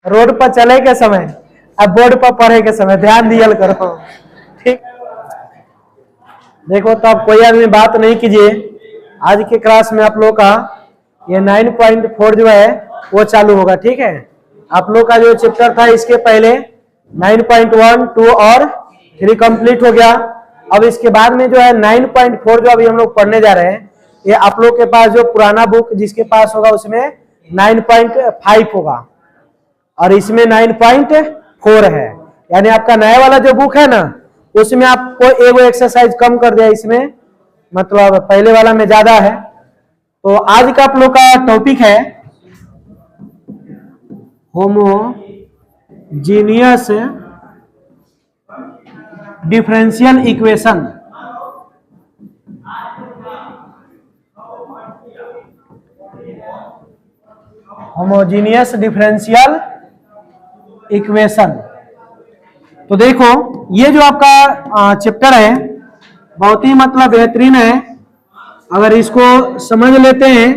Road पर चले के समय अब बोर्ड पर पढ़े के समय ध्यान दिया करो। ठीक, देखो तो अब कोई आदमी बात नहीं कीजिए। आज के क्लास में आप लोग का ये 9.4 जो है वो चालू होगा। ठीक है, आप लोग का जो चैप्टर था इसके पहले 9.1, 2 और 3 कंप्लीट हो गया। अब इसके बाद में जो है 9.4 जो अभी हम लोग पढ़ने जा रहे हैं, ये आप लोग के पास जो पुराना बुक जिसके पास होगा उसमें 9.5 होगा और इसमें 9.4 है। यानी आपका नया वाला जो बुक है ना उसमें आपको एगो एक्सरसाइज कम कर दिया, इसमें मतलब पहले वाला में ज्यादा है। तो आज का आप लोग का टॉपिक है homogeneous differential equation. Homogeneous differential equation. तो देखो ये जो आपका चैप्टर है बहुत ही मतलब बेहतरीन है। अगर इसको समझ लेते हैं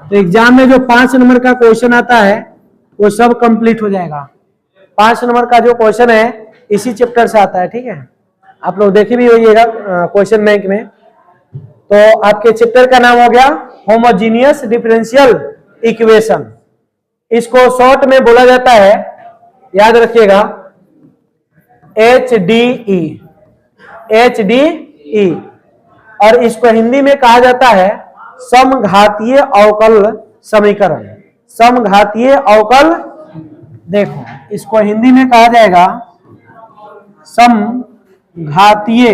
तो एग्जाम में जो 5 नंबर का क्वेश्चन आता है वो सब कंप्लीट हो जाएगा। 5 नंबर का जो क्वेश्चन है इसी चैप्टर से आता है। ठीक है, आप लोग देखे भी होइएगा क्वेश्चन बैंक में। तो आपके चैप्टर का नाम हो गया होमोजीनियस डिफरेंशियल इक्वेशन। इसको शॉर्ट में बोला जाता है, याद रखिएगा, HDE। HDE और इसको हिंदी में कहा जाता है समघातीय अवकल समीकरण। समघातीय अवकल, देखो इसको हिंदी में कहा जाएगा समघातीय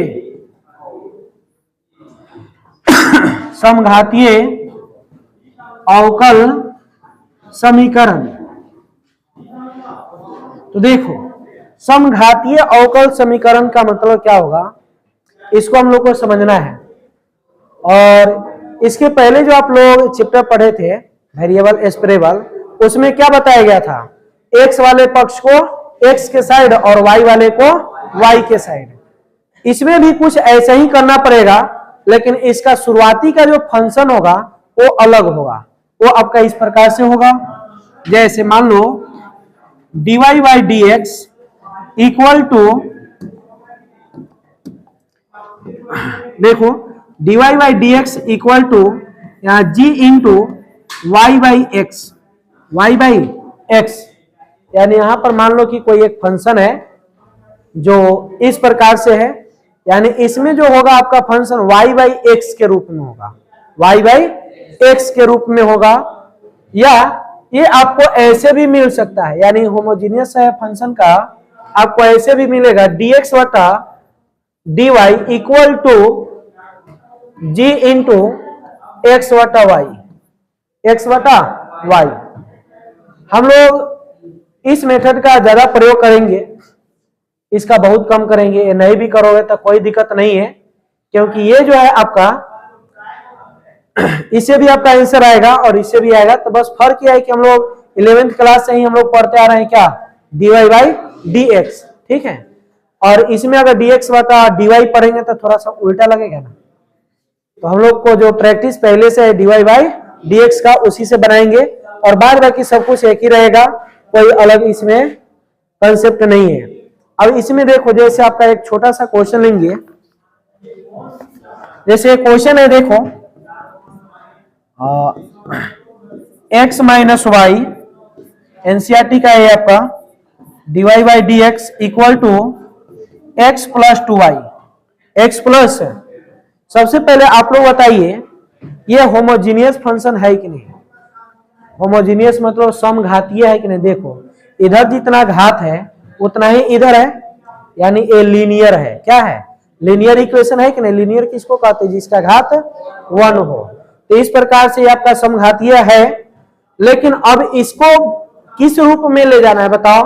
अवकल समीकरण। तो देखो समघातीय अवकल समीकरण का मतलब क्या होगा इसको हम लोग को समझना है। और इसके पहले जो आप लोग चैप्टर पढ़े थे वेरिएबल एस्प्रेबल, उसमें क्या बताया गया था, एक्स वाले पक्ष को एक्स के साइड और वाई वाले को वाई के साइड। इसमें भी कुछ ऐसा ही करना पड़ेगा, लेकिन इसका शुरुआती का जो फंक्शन होगा वो अलग होगा। वो आपका इस प्रकार से होगा, जैसे मान लो dy by D X equal to, देखो dy by D X equal to यहाँ g into Y by X, Y by X. यानी यहां पर मान लो कि कोई एक फंक्शन है जो इस प्रकार से है, यानी इसमें जो होगा आपका फंक्शन y बाई एक्स के रूप में होगा, y बाई एक्स के रूप में होगा। या ये आपको ऐसे भी मिल सकता है, यानी होमोजीनियस है फंक्शन का, आपको ऐसे भी मिलेगा dx वटा dy equal to g into X वटा वाई, एक्स वटा वाई। हम लोग इस मेथड का ज्यादा प्रयोग करेंगे, इसका बहुत कम करेंगे। ये नहीं भी करोगे तो कोई दिक्कत नहीं है, क्योंकि ये जो है आपका इससे भी आपका आंसर आएगा और इससे भी आएगा। तो बस फर्क यह है कि हम लोग 11th क्लास से ही हम लोग पढ़ते आ रहे हैं क्या, dy बाई डी एक्स। ठीक है, और इसमें अगर dx बता dy पढ़ेंगे तो थोड़ा सा उल्टा लगेगा ना। तो हम लोग को जो प्रैक्टिस पहले से है dy बाई dx का उसी से बनाएंगे, और बाद बाकी सब कुछ एक ही रहेगा, कोई अलग इसमें कंसेप्ट नहीं है। अब इसमें देखो जैसे आपका एक छोटा सा क्वेश्चन लेंगे, जैसे क्वेश्चन है देखो x माइनस वाई, एनसीईआरटी का है आपका, dy by D X equal to X plus 2y, X plus. सबसे पहले आप लोग बताइए ये होमोजीनियस फंक्शन है कि नहीं। होमोजीनियस मतलब समघातीय है कि नहीं। देखो इधर जितना घात है उतना ही इधर है, यानी ये लीनियर है। क्या है, लीनियर इक्वेशन है कि नहीं। लीनियर किसको कहते हैं, जिसका घात 1 हो। तो इस प्रकार से आपका समघातीय है, लेकिन अब इसको किस रूप में ले जाना है बताओ,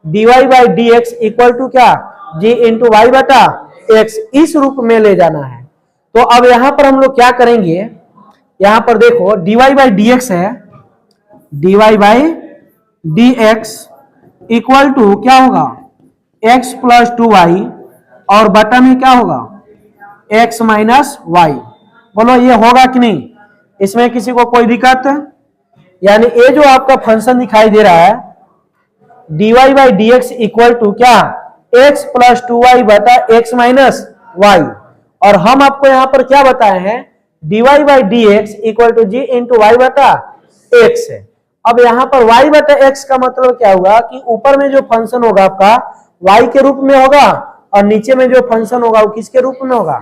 dy by D X equal to क्या, g इंटू वाई बटा एक्स, इस रूप में ले जाना है। तो अब यहां पर हम लोग क्या करेंगे, यहां पर देखो dy बाई डी एक्स है, dy by D X equal to क्या होगा, x प्लस 2y, और बटा में क्या होगा, x माइनस वाई। बोलो ये होगा कि नहीं, इसमें किसी को कोई दिक्कत। यानी ये जो आपका फंक्शन दिखाई दे रहा है dy by D X equal to क्या, x प्लस 2y बटा x माइनस वाई। और हम आपको यहां पर क्या बताए हैं, dy by D X equal to G into Y बटा एक्स है। अब यहां पर y बटा x का मतलब क्या हुआ कि ऊपर में जो फंक्शन होगा आपका y के रूप में होगा और नीचे में जो फंक्शन होगा वो किसके रूप में होगा,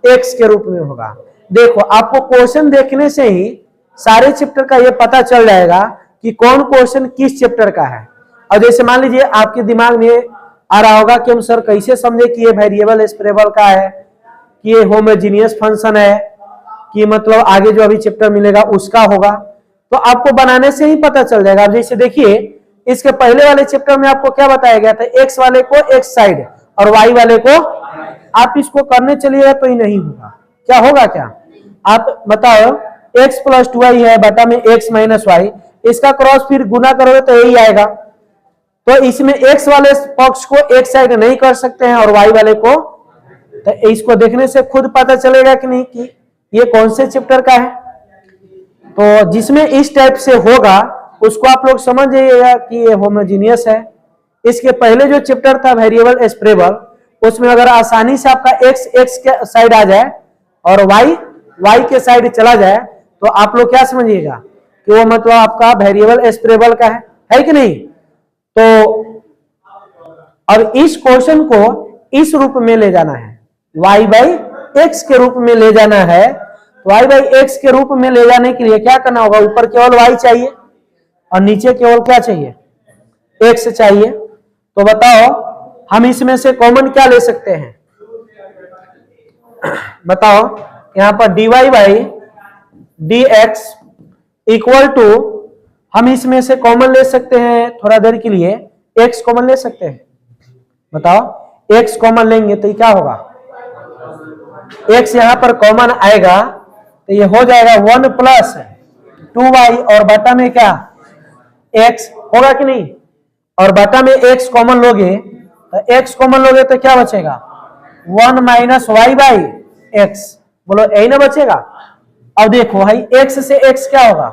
x के रूप में होगा। देखो आपको क्वेश्चन देखने से ही सारे चैप्टर का ये पता चल जाएगा कि कौन क्वेश्चन किस चैप्टर का है। और जैसे मान लीजिए आपके दिमाग में आ रहा होगा कि हम सर कैसे समझे कि ये वेरिएबल एस्प्रेबल का है, कि ये होमोजीनियस फंक्शन है, कि मतलब आगे जो अभी चैप्टर मिलेगा उसका होगा, तो आपको बनाने से ही पता चल जाएगा। अब जैसे देखिए इसके पहले वाले चैप्टर में आपको क्या बताया गया था, एक्स वाले को एक्स साइड और वाई वाले को, आप इसको करने चलिएगा तो ही नहीं होगा। क्या होगा, क्या आप बताओ, x प्लस 2y है बटा में x माइनस वाई, इसका क्रॉस फिर गुना करोगे तो यही आएगा। तो इसमें x वाले पक्ष को एक साइड नहीं कर सकते हैं और y वाले को, तो इसको देखने से खुद पता चलेगा कि नहीं कि ये कौन से चैप्टर का है। तो जिसमें इस टाइप से होगा उसको आप लोग समझ जाइएगा कि ये होमोजीनियस है। इसके पहले जो चैप्टर था वेरिएबल एस्प्रेबल, उसमें अगर आसानी से आपका x x के साइड आ जाए और y y के साइड चला जाए तो आप लोग क्या समझिएगा कि वो मतलब आपका वेरिएबल एस्प्रेबल का है कि नहीं। तो अब इस क्वेश्चन को इस रूप में ले जाना है, y बाई एक्स के रूप में ले जाना है। तो y बाई एक्स के रूप में ले जाने के लिए क्या करना होगा, ऊपर केवल y चाहिए और नीचे केवल क्या चाहिए, x चाहिए। तो बताओ हम इसमें से कॉमन क्या ले सकते हैं, बताओ। यहां पर dy by D X equal to, हम इसमें से कॉमन ले सकते हैं थोड़ा देर के लिए, x कॉमन ले सकते हैं। बताओ x कॉमन लेंगे तो ये क्या होगा, x यहां पर कॉमन आएगा तो ये हो जाएगा 1 प्लस 2y और बटा में क्या x होगा कि नहीं, और बटा में x कॉमन लोगे तो x कॉमन लोगे तो क्या बचेगा 1 माइनस वाई बाई एक्स, बोलो यही ना बचेगा। अब देखो भाई x से x क्या होगा,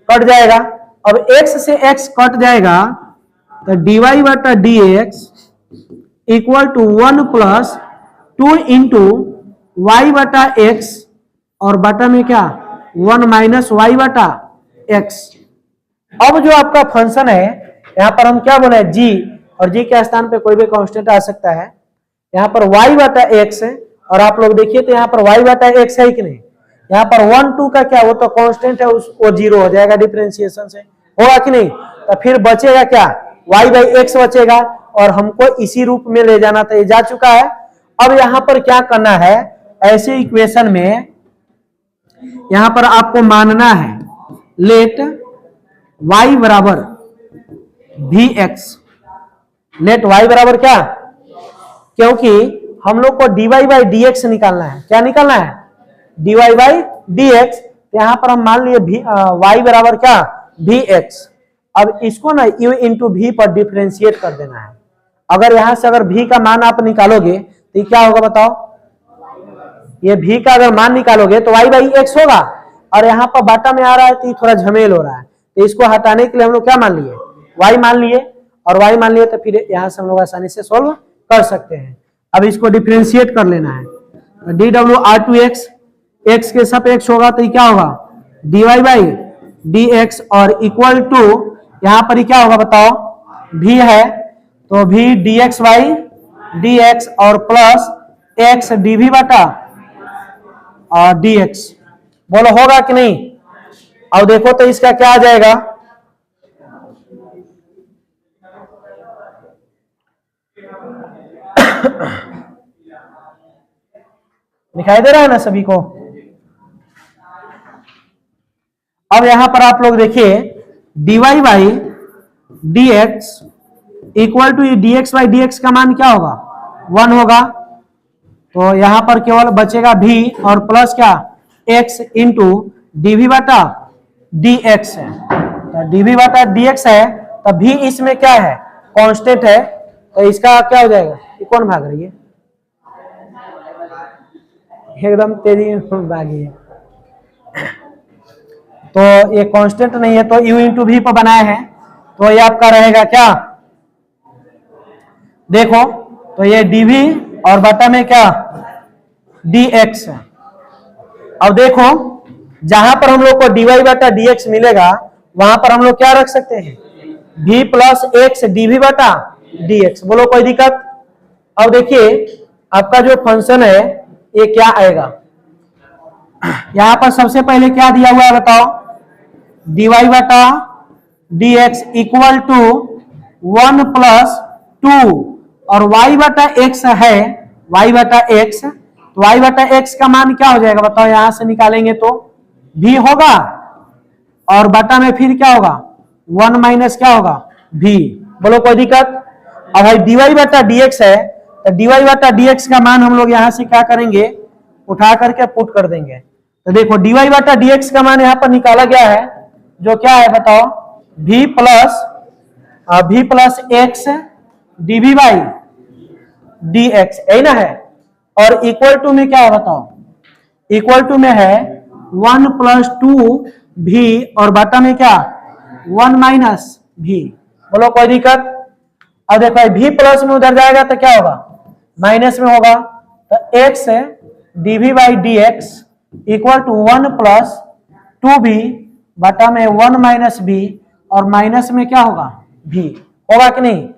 कट जाएगा। अब x से x कट जाएगा तो dy बटा D X equal to 1 plus 2 into Y बटा एक्स और बटा में क्या 1 माइनस वाई बटा एक्स। अब जो आपका फंक्शन है यहां पर हम क्या बोले g, और g के स्थान पे कोई भी कांस्टेंट आ सकता है। यहां पर y बटा एक्स है और आप लोग देखिए तो यहां पर y बटा एक्स है कि नहीं, यहाँ पर 1 2 का क्या, वो तो कांस्टेंट है, वो 0 हो जाएगा डिफरेंशिएशन से, होगा कि नहीं। तो फिर बचेगा क्या y बाई एक्स बचेगा और हमको इसी रूप में ले जाना था, ये जा चुका है। अब यहाँ पर क्या करना है, ऐसे इक्वेशन में यहां पर आपको मानना है लेट y बराबर वी एक्स, लेट y बराबर क्या, क्योंकि हम लोग को dy बाई डी एक्स निकालना है। क्या निकालना है, dy बाई डी एक्स। यहां पर हम मान लिए y बराबर क्या वी एक्स। अब इसको ना u इंटू वी पर डिफ्रेंशिएट कर देना है। अगर यहां से अगर v का मान आप निकालोगे तो क्या होगा बताओ, ये v का अगर मान निकालोगे तो y बाई एक्स होगा, और यहाँ पर बाटा में आ रहा है तो थोड़ा झमेल हो रहा है, तो इसको हटाने के लिए हम लोग क्या मान लिए, y मान लिए, और y मान लिए तो फिर यहाँ से हम लोग आसानी से सॉल्व कर सकते हैं। अब इसको डिफ्रेंशिएट कर लेना है, D W R to X, X के सापेक्ष होगा तो क्या होगा dy बाई डी एक्स और इक्वल टू यहाँ पर क्या होगा बताओ, v है तो v dx by D X और प्लस x dv बटा और dx। बोलो होगा कि नहीं। अब देखो तो इसका क्या आ जाएगा, दिखाई दे रहा है ना सभी को। अब यहां पर आप लोग देखिए dy by D X equal to dx by D X का मान क्या होगा 1 होगा, तो यहां पर केवल बचेगा v और प्लस क्या x इंटू dv बटा dx है, तो dv बटा dx है तो v इसमें क्या है कांस्टेंट है, तो इसका क्या हो जाएगा, ये कौन भाग रही है एकदम तेजी में भागी है, तो ये कांस्टेंट नहीं है तो u इंटू वी पर बनाए हैं, तो ये आपका रहेगा क्या, देखो तो ये dv और बटा में क्या dx। अब देखो जहां पर हम लोग को dy बटा dx मिलेगा वहां पर हम लोग क्या रख सकते हैं, v प्लस एक्स dv बटा dx। बोलो कोई दिक्कत। अब देखिए आपका जो फंक्शन है ये क्या आएगा, यहां पर सबसे पहले क्या दिया हुआ है बताओ, dy बटा dx इक्वल टू 1 प्लस 2 और y बटा x है, y बटा x, तो y बटा x का मान क्या हो जाएगा बताओ, यहां से निकालेंगे तो v होगा और बटा में फिर क्या होगा 1 माइनस क्या होगा v। बोलो कोई दिक्कत। अब भाई dy बटा dx है तो dy बटा dx का मान हम लोग यहां से क्या करेंगे, उठा करके पुट कर देंगे। तो देखो dy बटा dx का मान यहां पर निकाला गया है जो क्या है बताओ, v plus x dv by dx, यही ना है। और इक्वल टू में क्या है बताओ, इक्वल टू में है 1 प्लस 2v और बटा में क्या 1 माइनस v। बोलो कोई दिक्कत। अब देखो v प्लस में उधर जाएगा तो क्या होगा माइनस में होगा, तो x dv by dx equal to 1 plus 2v बटा में 1 माइनस v और माइनस में क्या होगा v, होगा कि नहीं।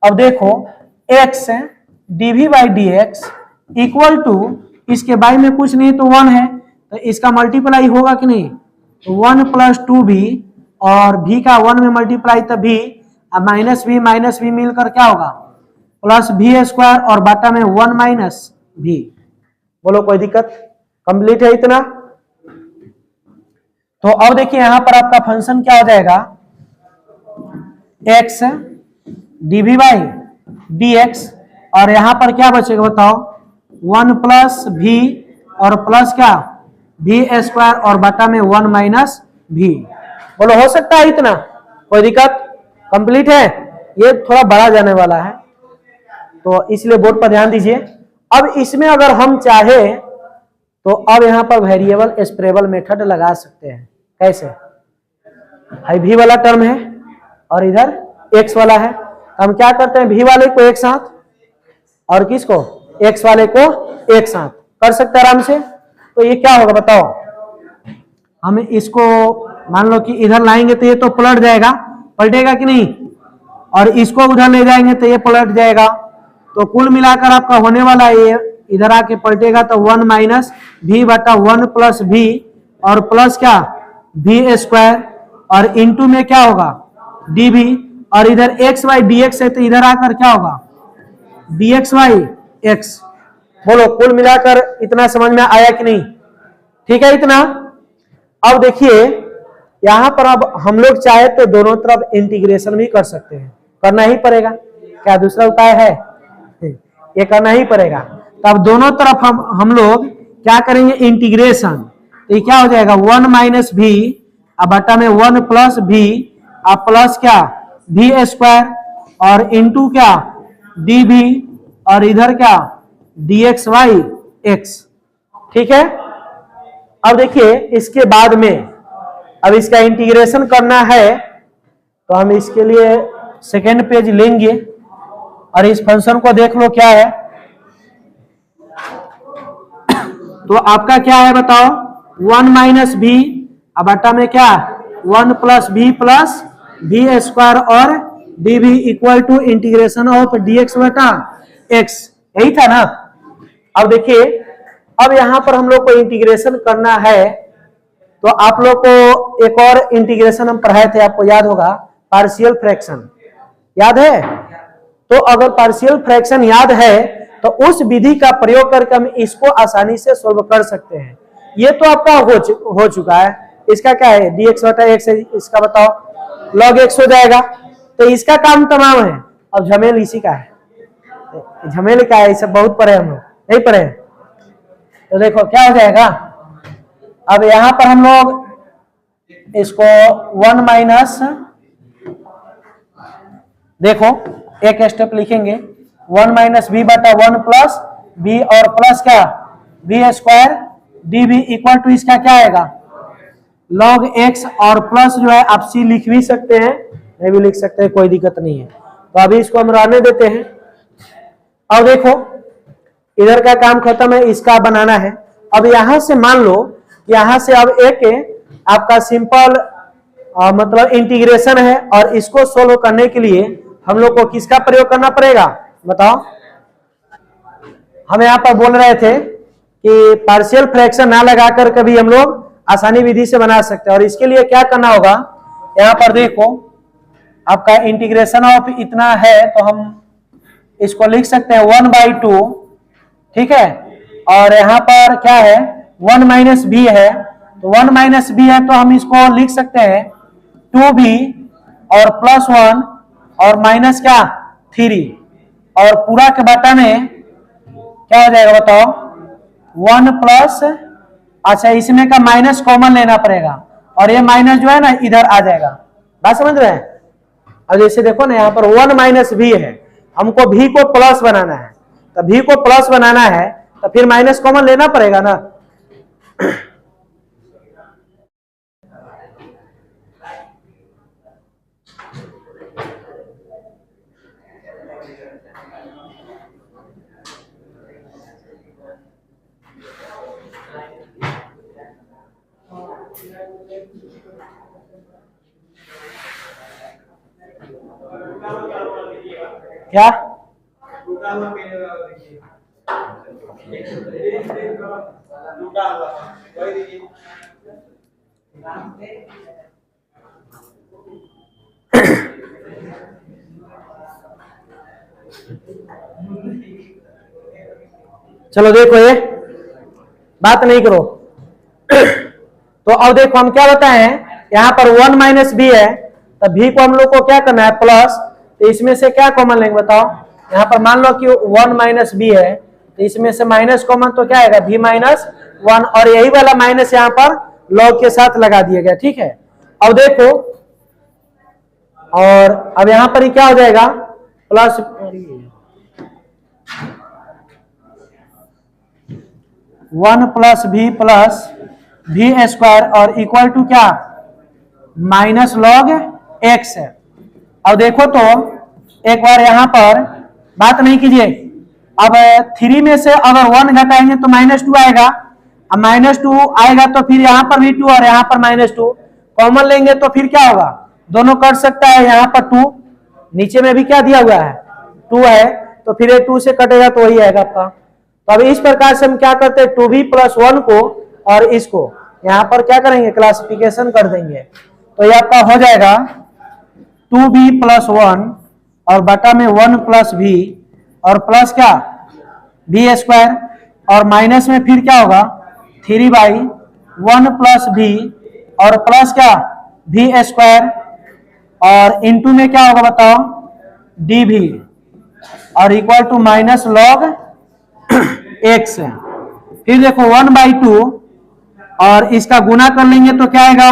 अब देखो x dv by dx equal to, इसके बाई में कुछ नहीं तो 1 है तो इसका मल्टीप्लाई होगा कि नहीं, तो 1 प्लस 2v और v का 1 में मल्टीप्लाई तो v, अब माइनस v मिलकर क्या होगा प्लस v स्क्वायर और बटा में 1 माइनस v। बोलो कोई दिक्कत, कंप्लीट है इतना। तो अब देखिए यहां पर आपका फंक्शन क्या हो जाएगा, x dv बाई dx और यहां पर क्या बचेगा बताओ 1 प्लस v और प्लस क्या v स्क्वायर और बटा में 1 माइनस v। बोलो हो सकता है इतना, कोई दिक्कत, कंप्लीट है। ये थोड़ा बड़ा जाने वाला है तो इसलिए बोर्ड पर ध्यान दीजिए। अब इसमें अगर हम चाहे तो अब यहां पर वेरिएबल स्प्रेबल मेथड लगा सकते हैं। कैसे, हाई v वाला टर्म है और इधर x वाला है, हम क्या करते हैं v वाले को एक साथ और किसको x वाले को एक साथ कर सकते हैं आराम से। तो ये क्या होगा बताओ, हम इसको मान लो कि इधर लाएंगे तो ये तो पलट जाएगा, पलटेगा कि नहीं, और इसको उधर ले जाएंगे तो ये पलट जाएगा। तो कुल मिलाकर आपका होने वाला ये इधर आके पलटेगा तो 1 माइनस v बटा 1 प्लस v और प्लस क्या v स्क्वायर और इंटू में क्या होगा dv और इधर x बाई dx है तो इधर आकर क्या होगा dx बाई x। बोलो कुल मिलाकर इतना समझ में आया कि नहीं, ठीक है इतना। अब देखिए यहां पर अब हम लोग चाहे तो दोनों तरफ इंटीग्रेशन भी कर सकते हैं, करना ही पड़ेगा, क्या दूसरा उपाय है, ये करना ही पड़ेगा। तो अब दोनों तरफ हम लोग क्या करेंगे इंटीग्रेशन, तो ये क्या हो जाएगा 1 माइनस v अब बटा में 1 प्लस v अब प्लस क्या v स्क्वायर और इंटू क्या dv और इधर क्या dx बाई x, ठीक है। अब देखिए इसके बाद में अब इसका इंटीग्रेशन करना है तो हम इसके लिए सेकेंड पेज लेंगे और इस फंक्शन को देख लो क्या है। तो आपका क्या है बताओ 1 माइनस v अब बटा में क्या 1 प्लस v स्क्वायर और dv equal to integration of dx बटा x, यही था ना। अब देखिए अब यहां पर हम लोग को इंटीग्रेशन करना है तो आप लोग को एक और इंटीग्रेशन हम पढ़ाए थे, आपको याद होगा पार्शियल फ्रैक्शन, याद है। तो अगर पार्शियल फ्रैक्शन याद है तो उस विधि का प्रयोग करके हम इसको आसानी से सोल्व कर सकते हैं। ये तो आपका हो चुका है, इसका क्या है dx बटा x है, इसका बताओ log x हो जाएगा, तो इसका काम तमाम है। अब झमेल इसी का है, झमेल क्या है, इसे बहुत पढ़े हम लोग, नहीं पढ़े। तो देखो क्या हो जाएगा, अब यहां पर हम लोग इसको 1 माइनस, देखो एक स्टेप लिखेंगे 1 माइनस v बटा 1 प्लस v और प्लस क्या v square dv equal to इसका क्या आएगा log x और प्लस जो है आप c लिख भी सकते हैं, नहीं भी लिख सकते हैं, कोई दिक्कत नहीं है। तो अभी इसको हम रहने देते हैं। अब देखो इधर का काम खत्म है, इसका बनाना है। अब यहां से मान लो यहां से अब एक आपका सिंपल मतलब इंटीग्रेशन है, और इसको सोल्व करने के लिए हम लोग को किसका प्रयोग करना पड़ेगा बताओ। हम यहाँ पर बोल रहे थे कि पार्शियल फ्रैक्शन ना लगाकर कभी हम लोग आसानी विधि से बना सकते हैं, और इसके लिए क्या करना होगा, यहाँ पर देखो आपका इंटीग्रेशन ऑफ इतना है तो हम इसको लिख सकते हैं 1/2, ठीक है। और यहाँ पर क्या है 1 माइनस बी है, तो 1 माइनस बी है तो हम इसको लिख सकते हैं 2b और +1 और माइनस क्या 3, और पूरा के बटा में क्या हो जाएगा बताओ 1 प्लस, अच्छा इसमें का माइनस कॉमन लेना पड़ेगा, और ये माइनस जो है ना इधर आ जाएगा। बात समझ रहे हैं। अब जैसे देखो ना यहाँ पर 1 माइनस भी है, हमको भी को प्लस बनाना है, तो भी को प्लस बनाना है तो फिर माइनस कॉमन लेना पड़ेगा ना। क्या चलो देखो ये बात नहीं करो। तो अब देखो हम क्या बताए हैं, यहाँ पर 1 माइनस बी है, तो भी को हम लोग को क्या करना है प्लस, तो इसमें से क्या कॉमन लेंगे बताओ। यहाँ पर मान लो कि 1 माइनस बी है, तो इसमें से माइनस कॉमन तो क्या आएगा भी माइनस 1, और यही वाला माइनस यहाँ पर लॉग के साथ लगा दिया गया, ठीक है। अब देखो और अब यहाँ पर ही क्या हो जाएगा प्लस 1 प्लस भी स्क्वायर और इक्वल टू क्या माइनस लॉग एक्स है। अब देखो तो एक बार यहां पर बात नहीं कीजिए, अब 3 में से अगर 1 घटाएंगे तो -2 आएगा, अब -2 आएगा तो फिर यहां पर भी 2 और यहां पर -2 कॉमन लेंगे तो फिर क्या होगा, दोनों कट सकता है। यहां पर 2 नीचे में भी क्या दिया हुआ है 2 है, तो फिर ये 2 से कटेगा तो वही आएगा आपका। तो अब इस प्रकार से हम क्या करते हैं 2b + 1 को और इसको यहां पर क्या करेंगे क्लासिफिकेशन कर देंगे, तो ये आपका हो जाएगा 2b + 1 और बटा में 1 + b और प्लस क्या b² और माइनस में फिर क्या होगा 3/1 + b और प्लस क्या b² और इनटू में क्या होगा बताओ dv और equal to minus log x। फिर देखो 1/2 और इसका गुना कर लेंगे तो क्या आएगा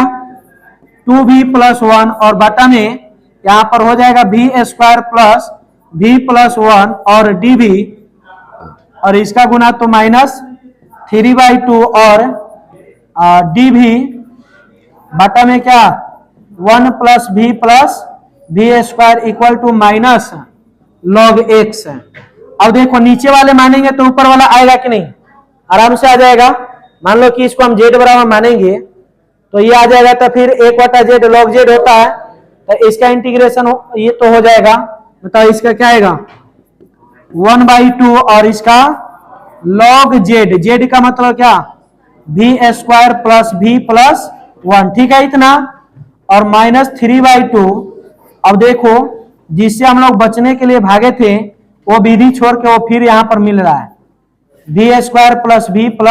2b + 1 और बटा में यहां पर हो जाएगा b² + b + 1 और dv और इसका गुना तो -3/2 और dv बटा में क्या 1 + b + b² equal to minus log x। अब देखो नीचे वाले मानेंगे तो ऊपर वाला आएगा कि नहीं, आराम से आ जाएगा। मान लो कि इसको हम z बराबर मानेंगे तो ये आ जाएगा, तो फिर 1/z log z होता है, तो इसका इंटीग्रेशन ये तो हो जाएगा। बताओ इसका क्या आएगा 1/2 और इसका log z, z का मतलब क्या b² + b + 1, ठीक है इतना, और -3/2। अब देखो जिससे हम लोग बचने के लिए भागे थे वो विधि छोड़ के वो फिर यहां पर मिल रहा है b² + b +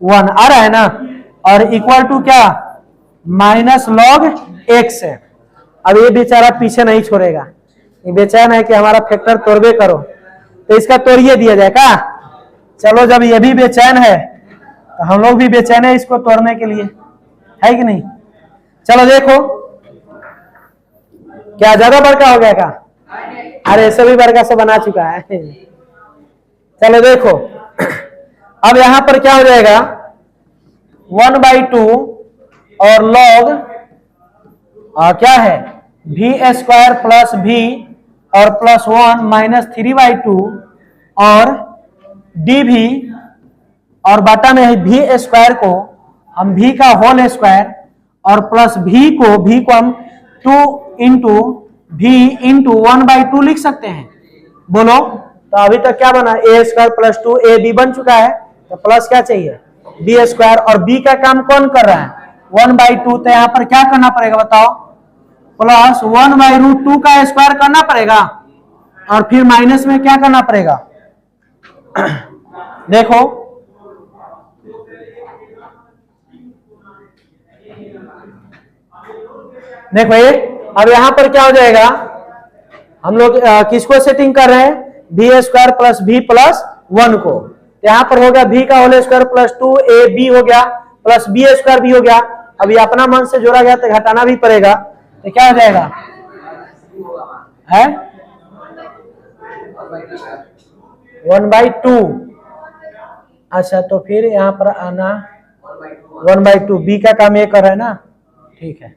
1 आ रहा है ना, और इक्वल टू क्या माइनस लॉग x है। अब ये बेचारा पीछे नहीं छोड़ेगा, ये बेचैन है कि हमारा फैक्टर तोड़बे करो, तो इसका तोड़िए दिया जाए का। चलो जब ये भी बेचैन है तो हम लोग भी बेचैन है इसको तोड़ने के लिए, है कि नहीं। चलो देखो क्या ज्यादा बड़का हो गया का, अरे सभी बड़का से बना चुका है। चलो देखो अब यहां पर क्या हो जाएगा 1/2 और log क्या है भी स्क्वायर प्लस भी और प्लस 1 माइनस 3/2 और डी भी और बटा में भी स्क्वायर को हम भी का होल स्क्वायर और प्लस भी को हम 2 इंटू भी इंटू 1/2 लिख सकते हैं। बोलो तो अभी तक क्या बना, ए स्क्वायर प्लस 2 ए बी बन चुका है, तो प्लस क्या चाहिए बी स्क्वायर, और बी का काम कौन कर रहा है 1/2, तो यहाँ पर क्या करना पड़ेगा बताओ, प्लस 1/√2 का स्क्वायर करना पड़ेगा और फिर माइनस में क्या करना पड़ेगा देखो देखो ये अब यहां पर क्या हो जाएगा, हम लोग किसको सेटिंग कर रहे हैं B square plus B plus 1 को, तो यहां पर हो गया भी का whole square plus 2 A B हो गया प्लस बी स्क्वायर भी हो गया। अब ये अपना मन से जोड़ा गया तो घटाना भी पड़ेगा, तो क्या हो जाएगा है 1/2। अच्छा तो फिर यहां पर आना 1/2, बी का काम ये कर रहा है ना, ठीक है,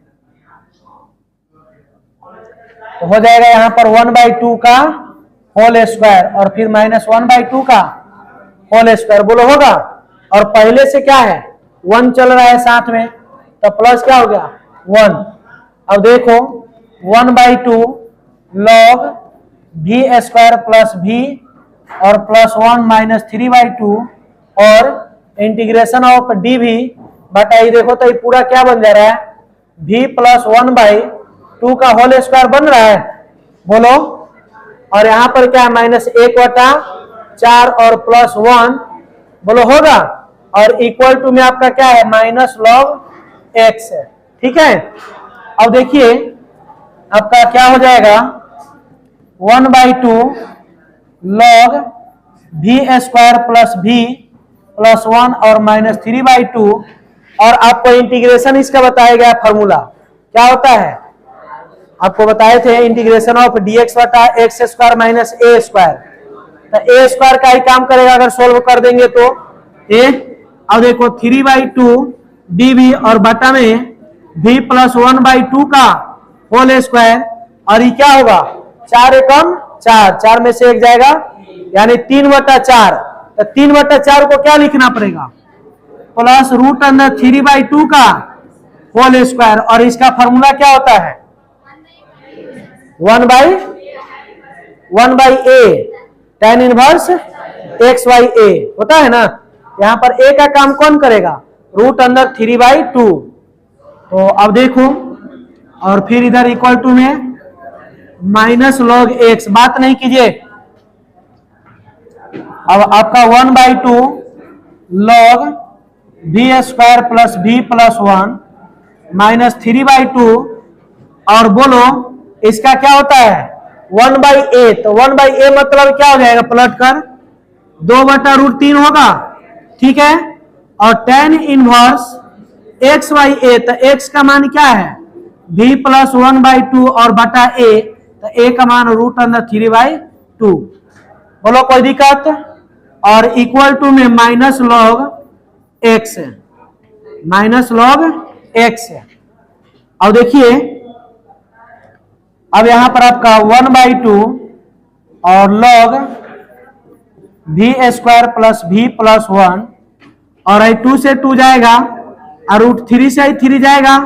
तो हो जाएगा यहां पर 1/2 का होल स्क्वायर और फिर माइनस 1/2 का होल स्क्वायर, बोलो होगा। और पहले से क्या है 1 चल रहा है साथ में, तो प्लस क्या हो गया 1। अब देखो 1/2 लॉग भी स्क्वायर प्लस भी और प्लस 1 माइनस 3/2 और इंटीग्रेशन ऑफ डी भी बटा ये, देखो तो ये पूरा क्या बन जा रहा है भी प्लस 1/2 का होल स्क्वायर बन रहा है, बोलो। और यहां पर क्या है -1/4 और प्लस 1, बोलो होगा। और इक्वल टू में आपका क्या है माइनस लॉग एक्स है, ठीक है। अब देखिए आपका क्या हो जाएगा 1/2 लॉग भी स्क्वायर प्लस भी प्लस 1 और माइनस 3/2 और आपको इंटीग्रेशन इसका बताया गया फॉर्मूला क्या होता है, आपको बताए थे इंटीग्रेशन ऑफ dx बटा एक्स स्क्वायर माइनस ए स्क्वायर, तो ए स्क्वायर का ही काम करेगा अगर सोल्व कर देंगे तो ए। अब देखो 3/2 dv और बटा में v प्लस 1/2 का होल स्क्वायर और ये क्या होगा 4 एकम 4, 4 में से 1 जाएगा यानी 3/4, तो 3/4 को क्या लिखना पड़ेगा प्लस √3/2 का होल स्क्वायर और इसका फॉर्मूला क्या होता है 1/a tan इनवर्स x/a होता है ना। यहां पर a का काम कौन करेगा √3/2। तो अब देखो और फिर इधर इक्वल टू में माइनस लॉग x, बात नहीं कीजिए। अब आपका 1/2 लॉग भी square plus B plus 1 minus 3/2 और बोलो इसका क्या होता है 1/a, तो 1/a मतलब क्या हो जाएगा पलट कर 2/√3 होगा, ठीक है। और tan इनवर्स x/a, तो x का मान क्या है v प्लस 1/2 और बटा a, तो a का मान √3/2, बोलो कोई दिक्कत। और इक्वल टू में minus log x, minus log x। अब देखिए अब यहां पर आपका 1/2 और लॉग भी स्क्वायर प्लस भी प्लस 1 और 2 से 2 जाएगा और √3 से 3 जाएगा,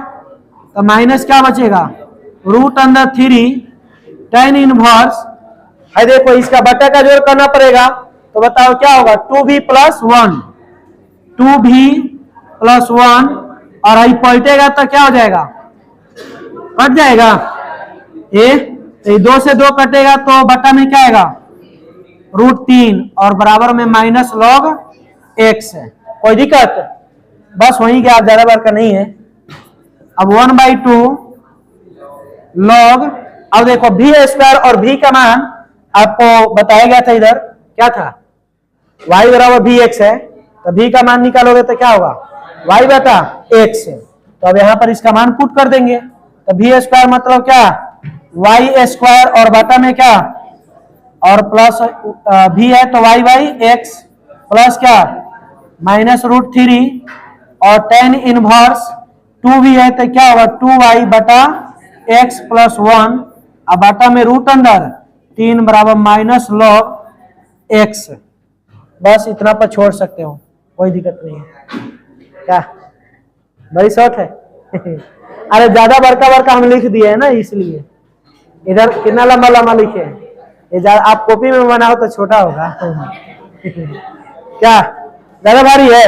तो माइनस क्या बचेगा √3 tan इनवर्स है। देखो इसका बटा का जोड़ करना पड़ेगा, तो बताओ क्या होगा 2v प्लस 1, 2v प्लस 1 और आई पलटेगा तो क्या हो जाएगा कट जाएगा ए, 2 से 2 कटेगा तो बटा में क्या आएगा √3 और बराबर में माइनस लॉग x है। कोई दिक्कत बस वही क्या, ज्यादा बार का नहीं है। अब 1/2 लॉग, अब देखो भी स्क्वायर और भी का मान आपको बताया गया था, इधर क्या था y बराबर भी x है, तो भी का मान निकालोगे तो क्या होगा y बटा x है। तो अब यहां पर इसका मान पुट कर देंगे, तो भी स्क्वायर मतलब क्या y स्क्वायर और बटा में क्या और प्लस भी है तो y/x प्लस क्या माइनस √3 और tan इनवर्स 2v है तो क्या होगा 2y बटा एक्स प्लस 1 अब बाटा में रूट अंदर 3 बराबर माइनस लॉग एक्स। बस इतना पर छोड़ सकते हो, कोई दिक्कत नहीं है। क्या बड़ी शॉर्ट है? अरे ज्यादा बड़का हम लिख दिए है ना, इसलिए इधर कितना लंबा लंबा लिखे हैं। ये आप कॉपी में बनाओ तो छोटा होगा। क्या ज्यादा भारी है?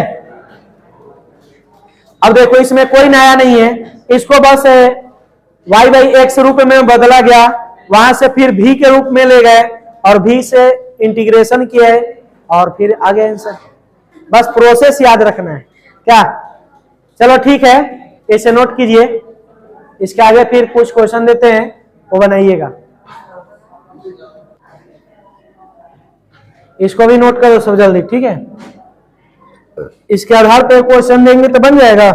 अब देखो इसमें कोई नया नहीं है, इसको बस y बाई एक्स रूप में बदला गया, वहां से फिर v के रूप में ले गए और v से इंटीग्रेशन किए और फिर आगे आंसर। बस प्रोसेस याद रखना है। क्या चलो ठीक है, इसे नोट कीजिए। इसके आगे फिर कुछ क्वेश्चन देते हैं, वो बनाइएगा। इसको भी नोट करो सब जल्दी, ठीक है? इसके आधार पर क्वेश्चन देंगे तो बन जाएगा।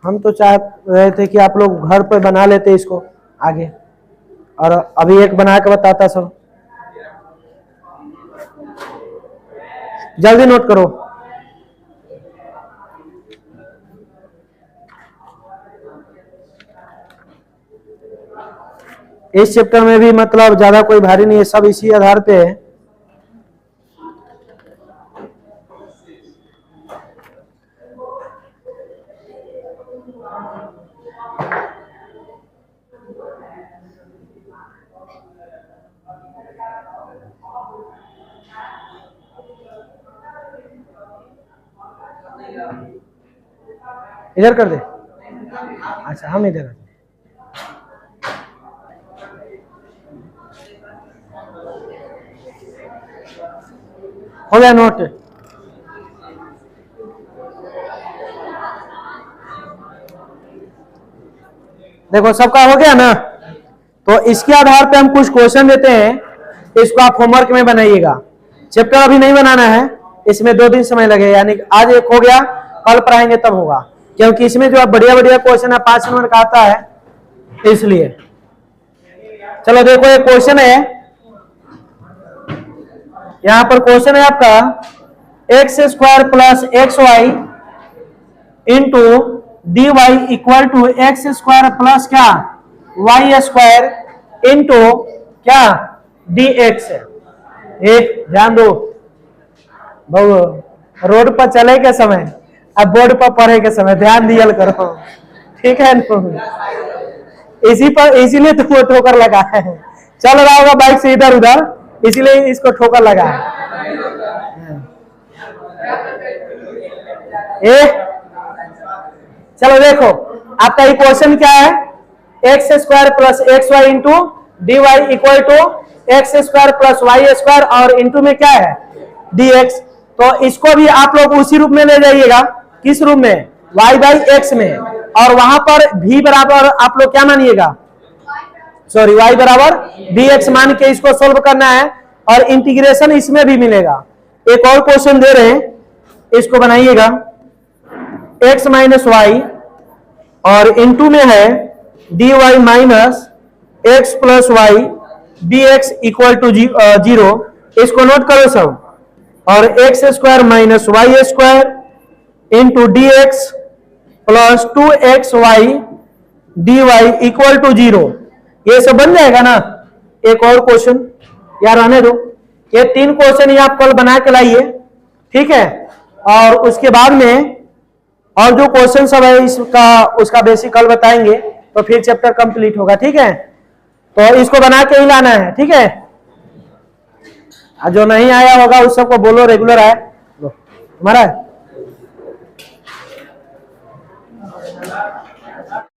हम तो चाह रहे थे कि आप लोग घर पर बना लेते इसको आगे, और अभी एक बना के बताता सब। जल्दी नोट करो। इस चैप्टर में भी मतलब ज्यादा कोई भारी नहीं है, सब इसी आधार पे है। इधर कर दे। अच्छा हम इधर हो गया नोट। देखो सबका हो गया ना, तो इसके आधार पे हम कुछ क्वेश्चन देते हैं, इसको आप होमवर्क में बनाइएगा। चैप्टर अभी नहीं बनाना है, इसमें 2 दिन समय लगेगा, यानी आज एक हो गया, कल पढ़ाएंगे तब होगा, क्योंकि इसमें जो बढ़िया बढ़िया क्वेश्चन है 5 नंबर का आता है, इसलिए। चलो देखो एक क्वेश्चन है, यहां पर क्वेश्चन है आपका X square plus X Y into D Y equal to X square plus क्या वाई स्क्वायर इंटू क्या डी एक्स। ध्यान दो, रोड पर चले के समय अब बोर्ड पर पढ़े के समय ध्यान दिया करो, ठीक है ना? इसी पर इसीलिए तो ठोकर लगा है, चल रहा होगा बाइक से इधर उधर, इसीलिए इसको ठोकर लगा है। चलो देखो आपका इक्वेशन क्या है, X square plus X Y into D Y equal to X square plus Y square और इंटू में क्या है डी एक्स। तो इसको भी आप लोग उसी रूप में ले जाइएगा, किस रूप में, y बाई एक्स में, और वहां पर v बराबर आप लोग क्या मानिएगा, सॉरी y बराबर dx मान के इसको सोल्व करना है, और इंटीग्रेशन इसमें भी मिलेगा। एक और क्वेश्चन दे रहे हैं, इसको बनाइएगा, x माइनस वाई और इंटू में है dy minus X plus Y D X equal to 0। इसको नोट करो सब, और X square minus Y square into D X plus 2xy dy equal to 0। ये सब बन जाएगा ना। एक और क्वेश्चन यार आने दो, ये 3 क्वेश्चन ही आप कल बना के लाइए, ठीक है? और उसके बाद में और जो क्वेश्चन सब है इसका उसका बेसिक कल बताएंगे, तो फिर चैप्टर कंप्लीट होगा, ठीक है? तो इसको बना के ही लाना है, ठीक है? जो नहीं आया होगा उस सबको बोलो रेगुलर आए, हमारा